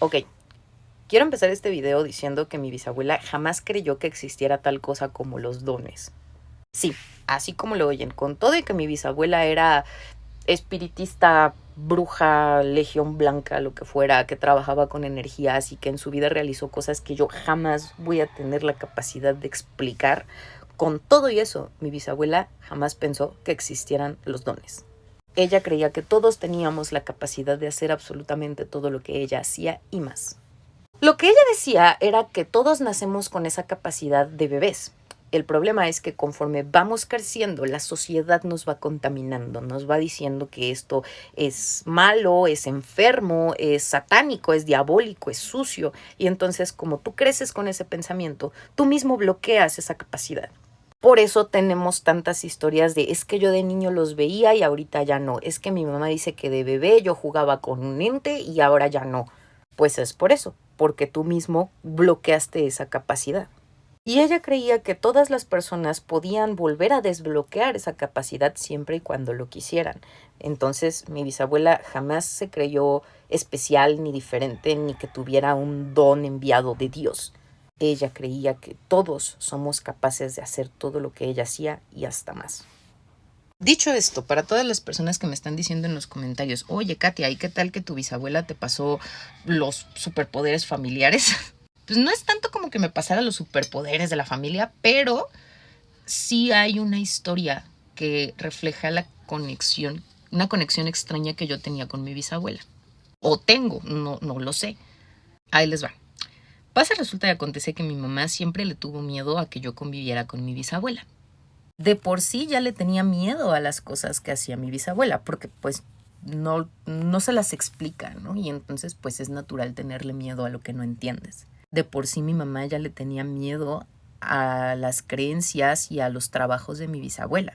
Ok, quiero empezar este video diciendo que mi bisabuela jamás creyó que existiera tal cosa como los dones. Sí, así como lo oyen, con todo y que mi bisabuela era espiritista, bruja, legión blanca, lo que fuera, que trabajaba con energías y que en su vida realizó cosas que yo jamás voy a tener la capacidad de explicar. Con todo y eso, mi bisabuela jamás pensó que existieran los dones. Ella creía que todos teníamos la capacidad de hacer absolutamente todo lo que ella hacía y más. Lo que ella decía era que todos nacemos con esa capacidad de bebés. El problema es que conforme vamos creciendo, la sociedad nos va contaminando, nos va diciendo que esto es malo, es enfermo, es satánico, es diabólico, es sucio. Y entonces, como tú creces con ese pensamiento, tú mismo bloqueas esa capacidad. Por eso tenemos tantas historias de es que yo de niño los veía y ahorita ya no. Es que mi mamá dice que de bebé yo jugaba con un ente y ahora ya no. Pues es por eso, porque tú mismo bloqueaste esa capacidad. Y ella creía que todas las personas podían volver a desbloquear esa capacidad siempre y cuando lo quisieran. Entonces mi bisabuela jamás se creyó especial ni diferente ni que tuviera un don enviado de Dios. Ella creía que todos somos capaces de hacer todo lo que ella hacía y hasta más. Dicho esto, para todas las personas que me están diciendo en los comentarios, oye, Katia, ¿y qué tal que tu bisabuela te pasó los superpoderes familiares? Pues no es tanto como que me pasara los superpoderes de la familia, pero sí hay una historia que refleja la conexión, una conexión extraña que yo tenía con mi bisabuela. O tengo, no lo sé. Ahí les va. Pasa, resulta y acontece que mi mamá siempre le tuvo miedo a que yo conviviera con mi bisabuela. De por sí ya le tenía miedo a las cosas que hacía mi bisabuela, porque pues no se las explica, ¿no? Y entonces pues es natural tenerle miedo a lo que no entiendes. De por sí mi mamá ya le tenía miedo a las creencias y a los trabajos de mi bisabuela,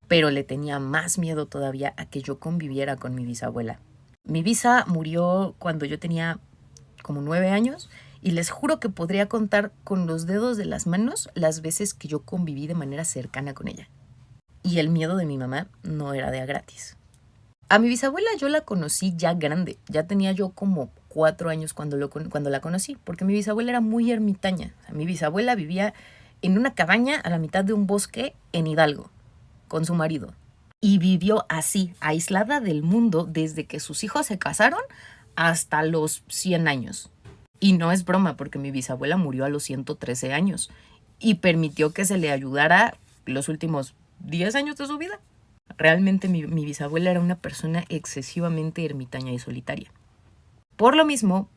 pero le tenía más miedo todavía a que yo conviviera con mi bisabuela. Mi bisa murió cuando yo tenía como 9 años y les juro que podría contar con los dedos de las manos las veces que yo conviví de manera cercana con ella. Y el miedo de mi mamá no era de a gratis. A mi bisabuela yo la conocí ya grande, ya tenía yo como 4 años cuando la conocí, porque mi bisabuela era muy ermitaña. O sea, mi bisabuela vivía en una cabaña a la mitad de un bosque en Hidalgo, con su marido. Y vivió así, aislada del mundo desde que sus hijos se casaron hasta los 100 años. Y no es broma, porque mi bisabuela murió a los 113 años y permitió que se le ayudara los últimos 10 años de su vida. Realmente mi bisabuela era una persona excesivamente ermitaña y solitaria. Por lo mismo,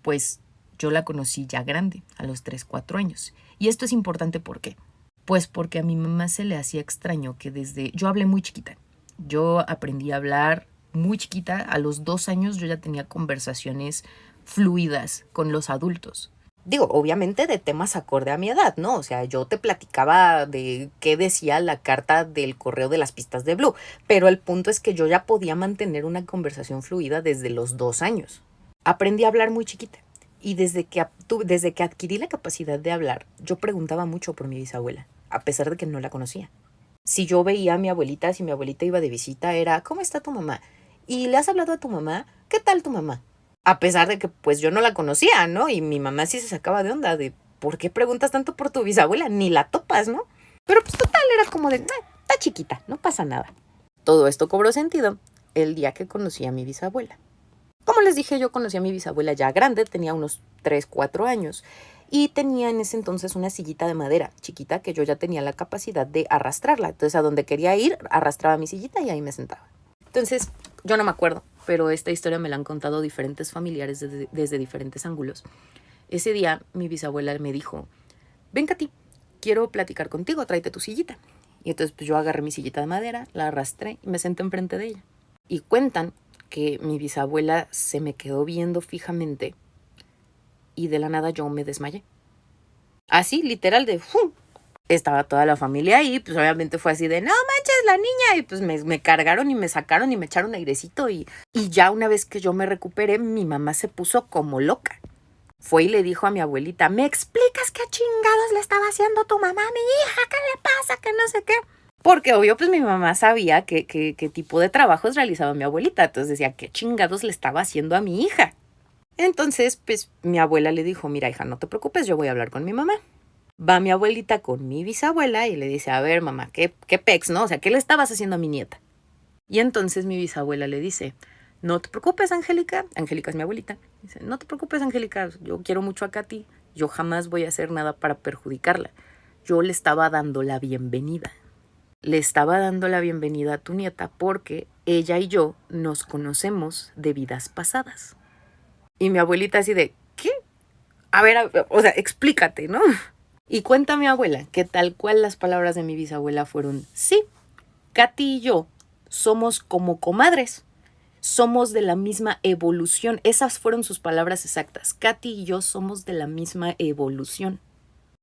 pues yo la conocí ya grande, a los 3, 4 años. Y esto es importante, ¿por qué? Pues porque a mi mamá se le hacía extraño que yo hablé muy chiquita. Yo aprendí a hablar muy chiquita. A los 2 años yo ya tenía conversaciones fluidas con los adultos. Digo, obviamente de temas acorde a mi edad, ¿no? O sea, yo te platicaba de qué decía la carta del correo de las pistas de Blue, pero el punto es que yo ya podía mantener una conversación fluida desde los 2 años. Aprendí a hablar muy chiquita y desde que adquirí la capacidad de hablar, yo preguntaba mucho por mi bisabuela, a pesar de que no la conocía. Si yo veía a mi abuelita, si mi abuelita iba de visita, era, ¿cómo está tu mamá? ¿Y le has hablado a tu mamá? ¿Qué tal tu mamá? A pesar de que pues yo no la conocía, ¿no? Y mi mamá sí se sacaba de onda de, ¿por qué preguntas tanto por tu bisabuela? Ni la topas, ¿no? Pero pues total, era como de, está chiquita, no pasa nada. Todo esto cobró sentido el día que conocí a mi bisabuela. Como les dije, yo conocí a mi bisabuela ya grande, tenía unos 3, 4 años, y tenía en ese entonces una sillita de madera chiquita que yo ya tenía la capacidad de arrastrarla. Entonces a donde quería ir, arrastraba mi sillita y ahí me sentaba. Entonces, yo no me acuerdo, pero esta historia me la han contado diferentes familiares desde diferentes ángulos. Ese día mi bisabuela me dijo, ven Katy, quiero platicar contigo, tráete tu sillita. Y entonces pues yo agarré mi sillita de madera, la arrastré y me senté enfrente de ella. Y cuentan que mi bisabuela se me quedó viendo fijamente y de la nada yo me desmayé. Así, literal, de ¡fum! Estaba toda la familia ahí, pues obviamente fue así de, no manches, la niña, y pues me cargaron y me sacaron y me echaron airecito y ya una vez que yo me recuperé, mi mamá se puso como loca. Fue y le dijo a mi abuelita, ¿me explicas qué chingados le estaba haciendo tu mamá a mi hija? ¿Qué le pasa? Que no sé qué. Porque obvio, pues mi mamá sabía qué tipo de trabajos realizaba mi abuelita. Entonces decía, ¿qué chingados le estaba haciendo a mi hija? Entonces, pues mi abuela le dijo, mira hija, no te preocupes, yo voy a hablar con mi mamá. Va mi abuelita con mi bisabuela y le dice, a ver mamá, ¿qué pex, no? O sea, ¿qué le estabas haciendo a mi nieta? Y entonces mi bisabuela le dice, no te preocupes, Angélica. Angélica es mi abuelita. Dice, no te preocupes, Angélica, yo quiero mucho a Katy. Yo jamás voy a hacer nada para perjudicarla. Yo le estaba dando la bienvenida. Le estaba dando la bienvenida a tu nieta porque ella y yo nos conocemos de vidas pasadas. Y mi abuelita así de, ¿qué? A ver, o sea, explícate, ¿no? Y cuenta mi abuela que tal cual las palabras de mi bisabuela fueron, sí, Katy y yo somos como comadres, somos de la misma evolución. Esas fueron sus palabras exactas. Katy y yo somos de la misma evolución.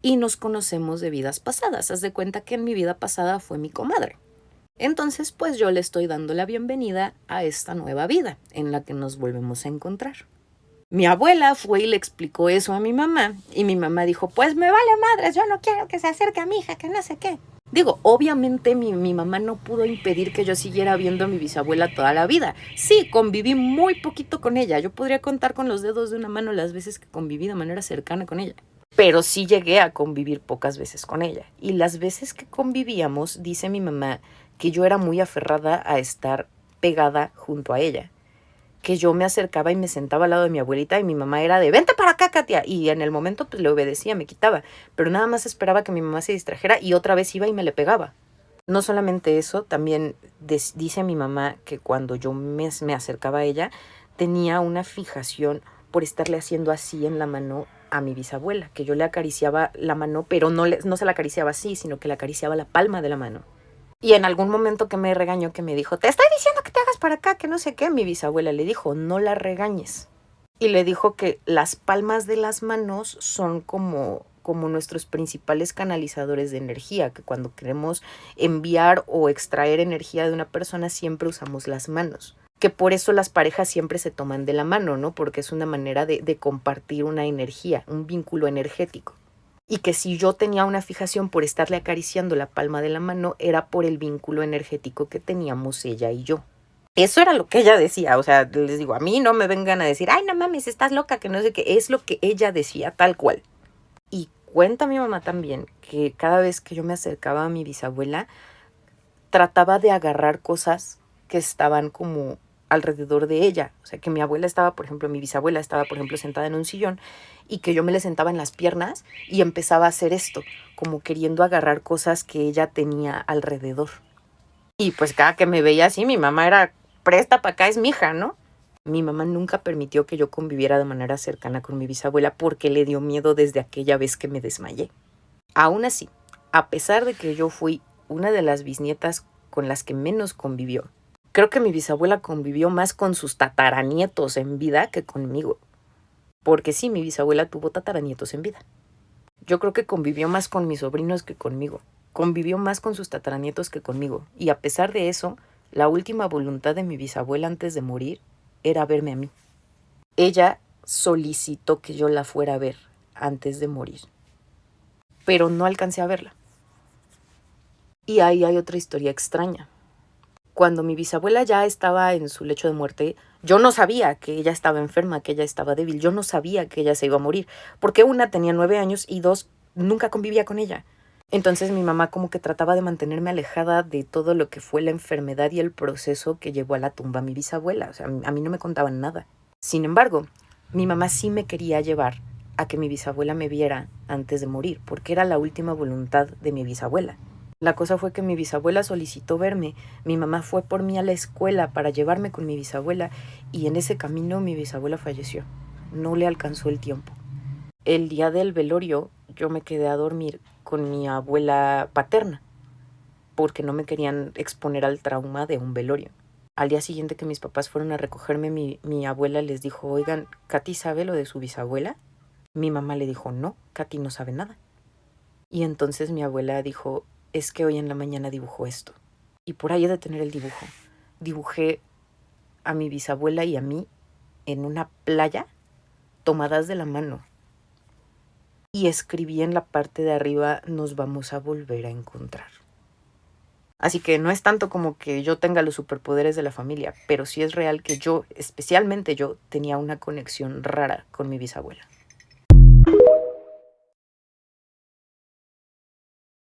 Y nos conocemos de vidas pasadas. Haz de cuenta que en mi vida pasada fue mi comadre. Entonces, pues yo le estoy dando la bienvenida a esta nueva vida en la que nos volvemos a encontrar. Mi abuela fue y le explicó eso a mi mamá y mi mamá dijo, pues me vale madres, yo no quiero que se acerque a mi hija, que no sé qué. Digo, obviamente mi mamá no pudo impedir que yo siguiera viendo a mi bisabuela toda la vida. Sí, conviví muy poquito con ella. Yo podría contar con los dedos de una mano las veces que conviví de manera cercana con ella. Pero sí llegué a convivir pocas veces con ella. Y las veces que convivíamos, dice mi mamá, que yo era muy aferrada a estar pegada junto a ella. Que yo me acercaba y me sentaba al lado de mi abuelita y mi mamá era de, vente para acá, Katia. Y en el momento pues le obedecía, me quitaba. Pero nada más esperaba que mi mamá se distrajera y otra vez iba y me le pegaba. No solamente eso, también dice mi mamá que cuando yo me acercaba a ella, tenía una fijación por estarle haciendo así en la mano a mi bisabuela, que yo le acariciaba la mano, pero no se la acariciaba así, sino que le acariciaba la palma de la mano. Y en algún momento que me regañó, que me dijo, te estoy diciendo que te hagas para acá, que no sé qué, mi bisabuela le dijo, no la regañes. Y le dijo que las palmas de las manos son como nuestros principales canalizadores de energía, que cuando queremos enviar o extraer energía de una persona siempre usamos las manos. Que por eso las parejas siempre se toman de la mano, ¿no? Porque es una manera de compartir una energía, un vínculo energético. Y que si yo tenía una fijación por estarle acariciando la palma de la mano, era por el vínculo energético que teníamos ella y yo. Eso era lo que ella decía, o sea, les digo, a mí no me vengan a decir, ay, no mames, estás loca, que no sé qué, es lo que ella decía, tal cual. Y cuenta mi mamá también que cada vez que yo me acercaba a mi bisabuela, trataba de agarrar cosas que estaban como alrededor de ella. O sea, que mi abuela estaba, por ejemplo, mi bisabuela estaba, por ejemplo, sentada en un sillón y que yo me le sentaba en las piernas y empezaba a hacer esto, como queriendo agarrar cosas que ella tenía alrededor. Y pues cada que me veía así, mi mamá era, presta para acá, es mi hija, ¿no? Mi mamá nunca permitió que yo conviviera de manera cercana con mi bisabuela porque le dio miedo desde aquella vez que me desmayé. Aún así, a pesar de que yo fui una de las bisnietas con las que menos convivió, creo que mi bisabuela convivió más con sus tataranietos en vida que conmigo. Porque sí, mi bisabuela tuvo tataranietos en vida. Yo creo que convivió más con mis sobrinos que conmigo. Convivió más con sus tataranietos que conmigo. Y a pesar de eso, la última voluntad de mi bisabuela antes de morir era verme a mí. Ella solicitó que yo la fuera a ver antes de morir. Pero no alcancé a verla. Y ahí hay otra historia extraña. Cuando mi bisabuela ya estaba en su lecho de muerte, yo no sabía que ella estaba enferma, que ella estaba débil. Yo no sabía que ella se iba a morir. Porque una, tenía 9 años y dos, nunca convivía con ella. Entonces mi mamá como que trataba de mantenerme alejada de todo lo que fue la enfermedad y el proceso que llevó a la tumba a mi bisabuela. O sea, a mí no me contaban nada. Sin embargo, mi mamá sí me quería llevar a que mi bisabuela me viera antes de morir, porque era la última voluntad de mi bisabuela. La cosa fue que mi bisabuela solicitó verme, mi mamá fue por mí a la escuela para llevarme con mi bisabuela y en ese camino mi bisabuela falleció. No le alcanzó el tiempo. El día del velorio yo me quedé a dormir con mi abuela paterna porque no me querían exponer al trauma de un velorio. Al día siguiente que mis papás fueron a recogerme, mi abuela les dijo, oigan, ¿Katy sabe lo de su bisabuela? Mi mamá le dijo, no, Katy no sabe nada. Y entonces mi abuela dijo, es que hoy en la mañana dibujó esto. Y por ahí he de tener el dibujo. Dibujé a mi bisabuela y a mí en una playa tomadas de la mano. Y escribí en la parte de arriba, nos vamos a volver a encontrar. Así que no es tanto como que yo tenga los superpoderes de la familia, pero sí es real que yo, especialmente yo, tenía una conexión rara con mi bisabuela.